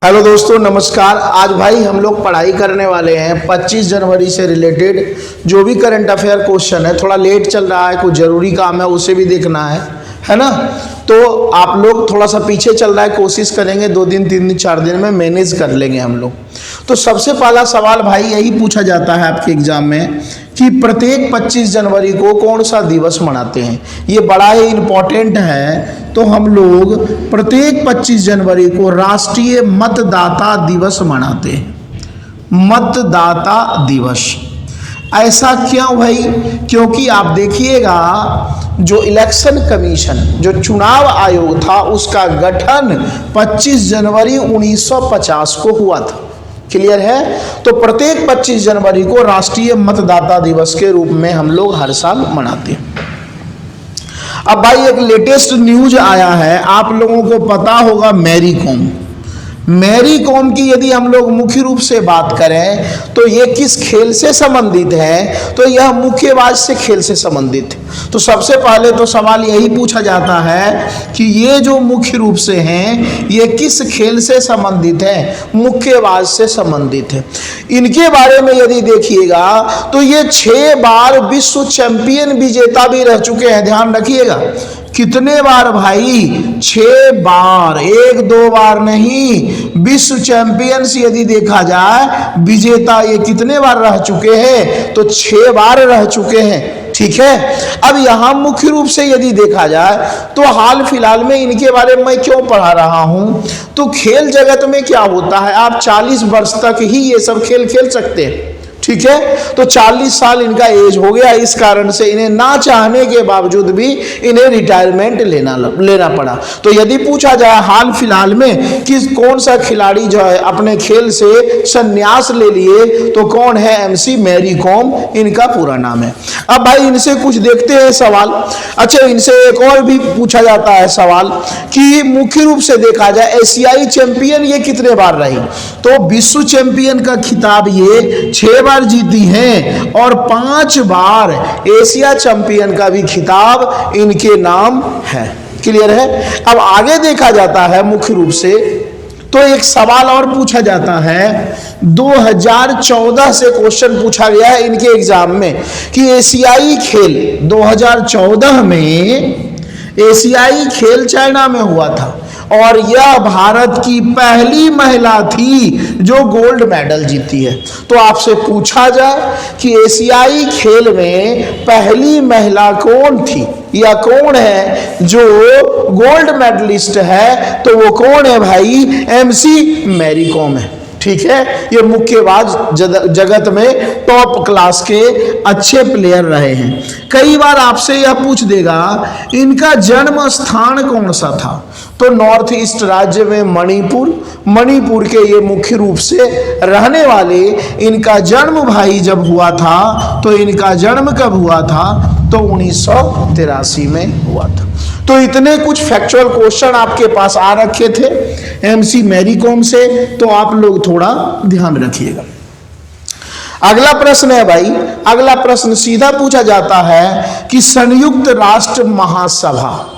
Hello दोस्तों, नमस्कार। आज भाई हम लोग पढ़ाई करने वाले हैं 25 जनवरी से रिलेटेड जो भी करंट अफेयर क्वेश्चन है। थोड़ा लेट चल रहा है, कुछ ज़रूरी काम है, उसे भी देखना है ना। तो आप लोग थोड़ा सा पीछे चल रहा है, कोशिश करेंगे 2 दिन 3 दिन 4 दिन में मैनेज कर लेंगे हम लोग। तो सबसे पहला सवाल भाई यही पूछा जाता है आपके एग्जाम में कि प्रत्येक 25 जनवरी को कौन सा दिवस मनाते हैं। ये बड़ा ही इम्पोर्टेंट है। तो हम लोग प्रत्येक 25 जनवरी को राष्ट्रीय मतदाता दिवस मनाते हैं। मतदाता दिवस ऐसा क्यों भाई? क्योंकि आप देखिएगा जो इलेक्शन कमीशन, जो चुनाव आयोग था, उसका गठन 25 जनवरी 1950 को हुआ था। क्लियर है? तो प्रत्येक 25 जनवरी को राष्ट्रीय मतदाता दिवस के रूप में हम लोग हर साल मनाते हैं। अब भाई एक लेटेस्ट न्यूज आया है, आप लोगों को पता होगा मैरी कॉम की यदि हम लोग मुख्य रूप से बात करें तो ये किस खेल से संबंधित है? तो यह मुक्केबाज से खेल से संबंधित है। तो सबसे पहले तो सवाल यही पूछा जाता है कि ये जो मुख्य रूप से हैं ये किस खेल से संबंधित है? मुक्केबाज से संबंधित है। इनके बारे में यदि देखिएगा तो ये 6 बार विश्व चैंपियन विजेता भी रह चुके हैं। ध्यान रखिएगा, कितने बार भाई? 6 बार, 1-2 बार नहीं। विश्व चैंपियंस यदि देखा जाए विजेता ये कितने बार रह चुके हैं? तो 6 बार रह चुके हैं। ठीक है। अब यहां मुख्य रूप से यदि देखा जाए तो हाल फिलहाल में इनके बारे में मैं क्यों पढ़ा रहा हूं? तो खेल जगत में क्या होता है, आप 40 वर्ष तक ही ये सब खेल खेल सकते हैं। ठीक है। तो 40 साल इनका एज हो गया, इस कारण से इन्हें ना चाहने के बावजूद भी इन्हें रिटायरमेंट लेना पड़ा। तो यदि पूछा जाए हाल फिलहाल में कि कौन सा खिलाड़ी जो है अपने खेल से संन्यास ले लिए, तो कौन है? MC मैरी कॉम इनका पूरा नाम है। अब भाई इनसे कुछ देखते हैं सवाल। अच्छा, इनसे एक और भी पूछा जाता है सवाल कि मुख्य रूप से देखा जाए एशियाई चैंपियन ये कितने बार रही? तो विश्व चैंपियन का खिताब ये 6 बार जीती हैं और 5 बार एशिया चैंपियन का भी खिताब इनके नाम है। क्लियर है? अब आगे देखा जाता है मुख्य रूप से तो एक सवाल और पूछा जाता है। 2014 से क्वेश्चन पूछा गया है इनके एग्जाम में कि एशियाई खेल 2014 में एशियाई खेल चाइना में हुआ था और यह भारत की पहली महिला थी जो गोल्ड मेडल जीती है। तो आपसे पूछा जाए कि एशियाई खेल में पहली महिला कौन थी या कौन है जो गोल्ड मेडलिस्ट है? तो वो कौन है भाई? MC मैरी कॉम है। ठीक है। ये मुक्केबाज जगत में टॉप क्लास के अच्छे प्लेयर रहे हैं। कई बार आपसे यह पूछ देगा इनका जन्म स्थान कौन सा था? तो नॉर्थ ईस्ट राज्य में मणिपुर के ये मुख्य रूप से रहने वाले। इनका जन्म भाई जब हुआ था तो इनका जन्म कब हुआ था? तो 1983 में हुआ था। तो इतने कुछ फैक्चुअल क्वेश्चन आपके पास आ रखे थे MC मैरी कॉम से, तो आप लोग थोड़ा ध्यान रखिएगा। अगला प्रश्न है भाई, अगला प्रश्न सीधा पूछा जाता है कि संयुक्त राष्ट्र महासभा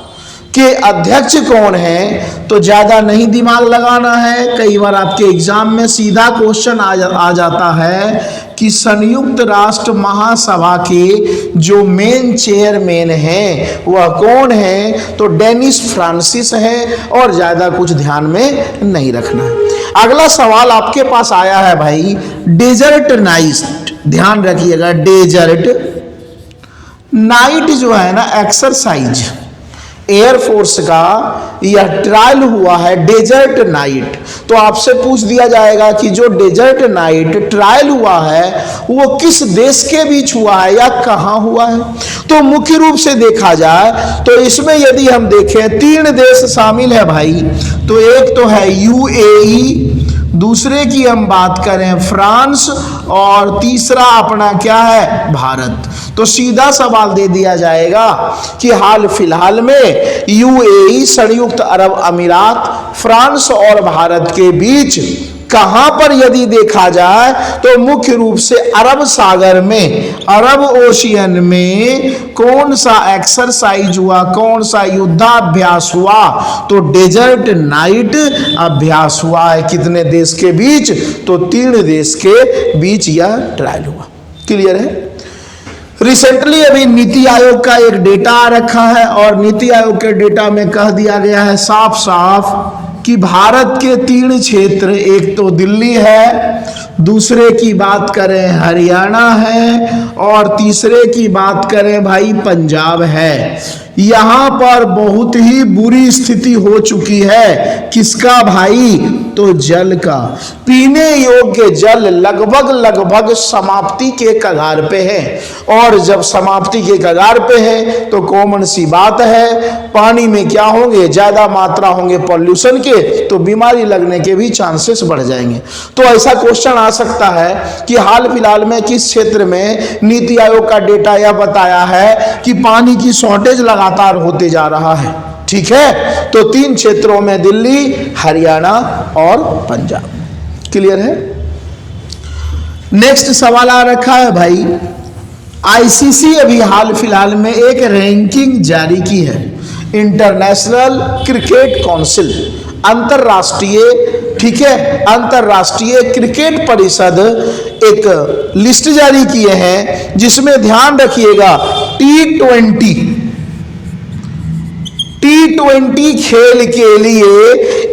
के अध्यक्ष कौन है? तो ज्यादा नहीं दिमाग लगाना है। कई बार आपके एग्जाम में सीधा क्वेश्चन आ जाता है कि संयुक्त राष्ट्र महासभा के जो मेन चेयरमैन हैं वह कौन है? तो डेनिस फ्रांसिस है और ज्यादा कुछ ध्यान में नहीं रखना है। अगला सवाल आपके पास आया है भाई डेजर्ट नाइट। ध्यान रखिएगा, डेजर्ट नाइट जो है ना एक्सरसाइज एयरफोर्स का यह ट्रायल हुआ है डेजर्ट नाइट। तो आपसे पूछ दिया जाएगा कि जो डेजर्ट नाइट ट्रायल हुआ है वो किस देश के बीच हुआ है या कहां हुआ है? तो मुख्य रूप से देखा जाए तो इसमें यदि हम देखें 3 देश शामिल है भाई। तो एक तो है UAE, दूसरे की हम बात करें फ्रांस और तीसरा अपना क्या है? भारत। तो सीधा सवाल दे दिया जाएगा कि हाल फिलहाल में UAE संयुक्त अरब अमीरात, फ्रांस और भारत के बीच कहां पर यदि देखा जाए तो मुख्य रूप से अरब सागर में, अरब ओशियन में कौन सा एक्सरसाइज हुआ, कौन सा युद्धाभ्यास हुआ, तो डेजर्ट नाइट अभ्यास हुआ है। कितने देश के बीच, तो 3 देश के बीच यह ट्रायल हुआ। क्लियर है। रिसेंटली अभी नीति आयोग का एक डेटा आ रखा है और नीति आयोग के डेटा में कह दिया गया है साफ साफ कि भारत के 3 क्षेत्र, एक तो दिल्ली है, दूसरे की बात करें हरियाणा है और तीसरे की बात करें भाई पंजाब है। यहां पर बहुत ही बुरी स्थिति हो चुकी है। किसका भाई, तो जल का। पीने योग्य जल लगभग समाप्ति के कगार पे है और जब समाप्ति के कगार पे है तो कॉमन सी बात है पानी में क्या होंगे, ज्यादा मात्रा होंगे पॉल्यूशन के, तो बीमारी लगने के भी चांसेस बढ़ जाएंगे। तो ऐसा क्वेश्चन आ सकता है कि हाल फिलहाल में किस क्षेत्र में नीति आयोग का डेटा यह बताया है कि पानी की शॉर्टेज लगातार होते जा रहा है। ठीक है, तो 3 क्षेत्रों में दिल्ली, हरियाणा और पंजाब। क्लियर है। नेक्स्ट सवाल आ रखा है भाई, आईसीसी अभी हाल फिलहाल में एक रैंकिंग जारी की है, इंटरनेशनल क्रिकेट काउंसिल, अंतरराष्ट्रीय, ठीक है, अंतरराष्ट्रीय क्रिकेट परिषद एक लिस्ट जारी किए हैं जिसमें ध्यान रखिएगा T20 खेल के लिए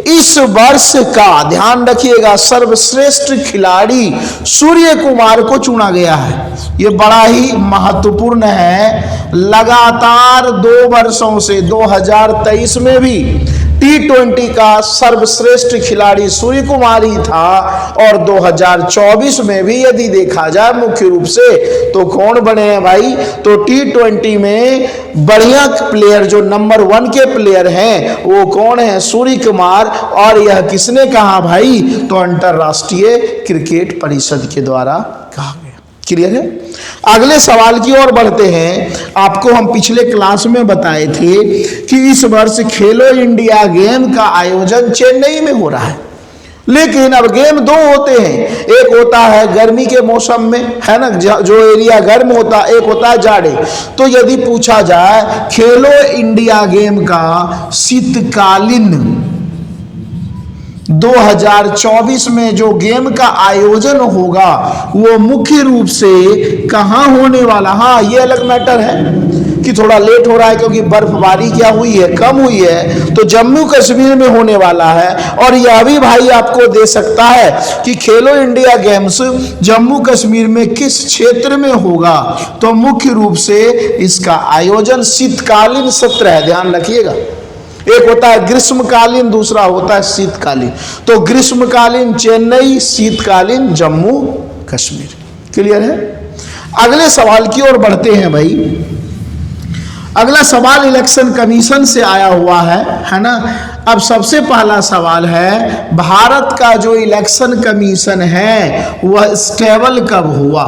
इस वर्ष का, ध्यान रखिएगा, सर्वश्रेष्ठ खिलाड़ी सूर्य कुमार को चुना गया है। यह बड़ा ही महत्वपूर्ण है। लगातार 2 वर्षों से 2023 में भी T20 का सर्वश्रेष्ठ खिलाड़ी सूर्य कुमार ही था और 2024 में भी यदि देखा जाए मुख्य रूप से तो कौन बने हैं भाई, तो T20 में बढ़िया प्लेयर जो नंबर 1 के प्लेयर हैं वो कौन है, सूर्य कुमार। और यह किसने कहा भाई, तो अंतरराष्ट्रीय क्रिकेट परिषद के द्वारा कहा गया। क्लियर है। अगले सवाल की ओर बढ़ते हैं। आपको हम पिछले क्लास में बताए थे कि इस वर्ष खेलो इंडिया गेम का आयोजन चेन्नई में हो रहा है, लेकिन अब गेम 2 होते हैं। एक होता है गर्मी के मौसम में, है ना, जो एरिया गर्म होता है, एक होता है जाड़े। तो यदि पूछा जाए खेलो इंडिया गेम का शीतकालीन 2024 में जो गेम का आयोजन होगा वो मुख्य रूप से कहां होने वाला, हाँ ये अलग मैटर है कि थोड़ा लेट हो रहा है क्योंकि बर्फबारी क्या हुई है, कम हुई है, तो जम्मू कश्मीर में होने वाला है। और यह भी भाई आपको दे सकता है कि खेलो इंडिया गेम्स जम्मू कश्मीर में किस क्षेत्र में होगा, तो मुख्य रूप से इसका आयोजन शीतकालीन सत्र है, ध्यान रखिएगा। एक होता है ग्रीष्मकालीन, दूसरा होता है शीतकालीन। तो ग्रीष्मकालीन चेन्नई, शीतकालीन जम्मू कश्मीर। क्लियर है। अगले सवाल की ओर बढ़ते हैं भाई। अगला सवाल इलेक्शन कमीशन से आया हुआ है ना। अब सबसे पहला सवाल है, भारत का जो इलेक्शन कमीशन है वह स्टेबल कब हुआ,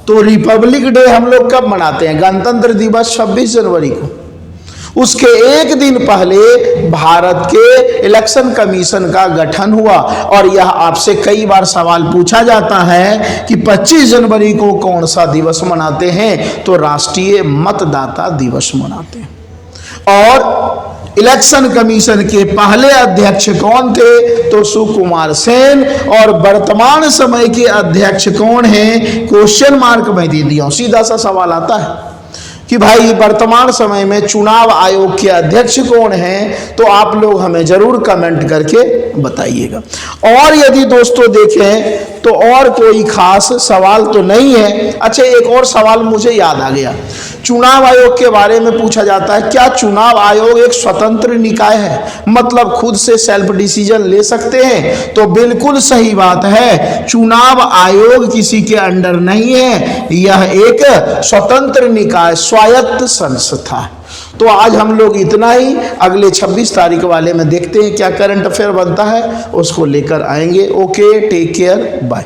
तो रिपब्लिक डे हम लोग कब मनाते हैं, गणतंत्र दिवस 26 जनवरी को। उसके एक दिन पहले भारत के इलेक्शन कमीशन का गठन हुआ। और यह आपसे कई बार सवाल पूछा जाता है कि 25 जनवरी को कौन सा दिवस मनाते हैं, तो राष्ट्रीय मतदाता दिवस मनाते हैं। और इलेक्शन कमीशन के पहले अध्यक्ष कौन थे, तो सुकुमार सेन। और वर्तमान समय के अध्यक्ष कौन हैं, क्वेश्चन मार्क में दे दिया। सीधा सा सवाल आता है कि भाई वर्तमान समय में चुनाव आयोग के अध्यक्ष कौन हैं, तो आप लोग हमें जरूर कमेंट करके बताइएगा। और यदि दोस्तों देखें तो और कोई खास सवाल तो नहीं है। अच्छा, एक और सवाल मुझे याद आ गया, चुनाव आयोग के बारे में पूछा जाता है, क्या चुनाव आयोग एक स्वतंत्र निकाय है, मतलब खुद से सेल्फ डिसीजन ले सकते हैं, तो बिल्कुल सही बात है, चुनाव आयोग किसी के अंडर नहीं है, यह एक स्वतंत्र निकाय, स्वायत्त संस्था है। तो आज हम लोग इतना ही, अगले 26 तारीख वाले में देखते हैं क्या करंट अफेयर बनता है, उसको लेकर आएंगे। Okay, take care, bye.